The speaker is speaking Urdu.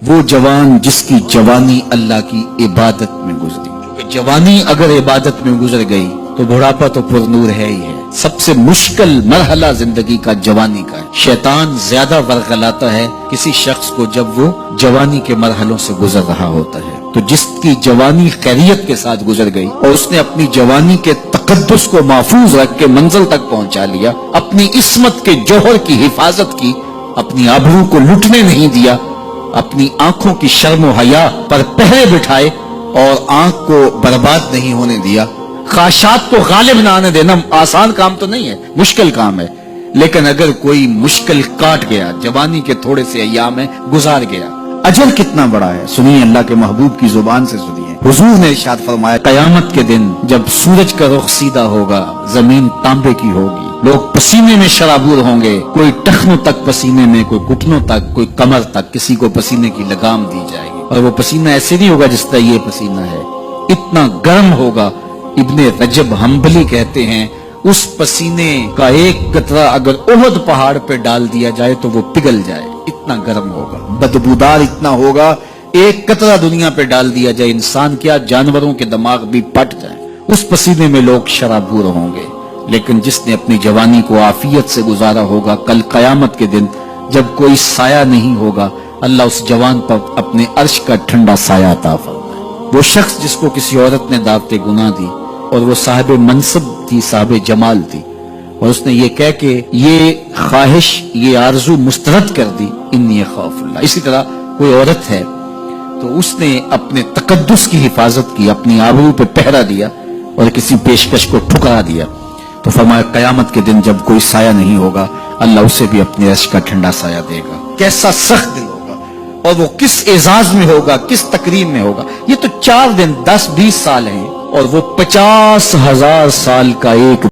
وہ جوان جس کی جوانی اللہ کی عبادت میں گزری. کیونکہ جوانی اگر عبادت میں گزر گئی تو بڑھاپا تو پر نور ہے ہی ہے. سب سے مشکل مرحلہ زندگی کا جوانی کا ہے. شیطان زیادہ ورغلاتا ہے کسی شخص کو جب وہ جوانی کے مرحلوں سے گزر رہا ہوتا ہے. تو جس کی جوانی خیریت کے ساتھ گزر گئی اور اس نے اپنی جوانی کے تقدس کو محفوظ رکھ کے منزل تک پہنچا لیا، اپنی عصمت کے جوہر کی حفاظت کی، اپنی آبرو کو لٹنے نہیں دیا، اپنی آنکھوں کی شرم و حیا پر پہرے بٹھائے اور آنکھ کو برباد نہیں ہونے دیا، خواہشات کو غالب نہ آنے دینا آسان کام تو نہیں ہے، مشکل کام ہے. لیکن اگر کوئی مشکل کاٹ گیا، جوانی کے تھوڑے سے ایام میں گزار گیا، اجر کتنا بڑا ہے. سنیے اللہ کے محبوب کی زبان سے سنیے. حضور نے ارشاد فرمایا قیامت کے دن جب سورج کا رخ سیدھا ہوگا، زمین تانبے کی ہوگی، لوگ پسینے میں شرابور ہوں گے، کوئی ٹخنوں تک پسینے میں، کوئی گھٹنوں تک، کوئی کمر تک، کسی کو پسینے کی لگام دی جائے گی. اور وہ پسینہ ایسے نہیں ہوگا جس طرح یہ پسینہ ہے، اتنا گرم ہوگا. ابن رجب حنبلی کہتے ہیں اس پسینے کا ایک قطرہ اگر احد پہاڑ پہ ڈال دیا جائے تو وہ پگھل جائے، اتنا گرم ہوگا، بدبودار اتنا ہوگا. ایک قطرہ دنیا پہ ڈال دیا جائے، انسان کیا جانوروں کے دماغ بھی پھٹ جائیں، اس پسینے میں لوگ شرابور ہوں گے. لیکن جس نے اپنی جوانی کو عافیت سے گزارا ہوگا، کل قیامت کے دن جب کوئی سایہ نہیں ہوگا، اللہ اس جوان پر اپنے عرش کا ٹھنڈا سایہ عطا فرمائے. وہ شخص جس کو کسی عورت نے دعوت گناہ دی اور وہ صاحب منصب تھی، صاحب جمال تھی، اور اس نے یہ کہہ کہ یہ خواہش، یہ آرزو مسترد کر دی، انی خاف اللہ. اسی طرح کوئی عورت ہے تو اس نے اپنے تقدس کی حفاظت کی، اپنی آبرو پہ پہرا دیا اور کسی پیشکش کو ٹھکرا دیا، تو فرمایا قیامت کے دن جب کوئی سایہ نہیں ہوگا، اللہ اسے بھی اپنے عرش کا ٹھنڈا سایہ دے گا. کیسا سخت دل ہوگا، اور وہ کس اعزاز میں ہوگا، کس تکریم میں ہوگا. یہ تو 4 دن 10-20 سال ہیں اور وہ 50,000 سال کا ایک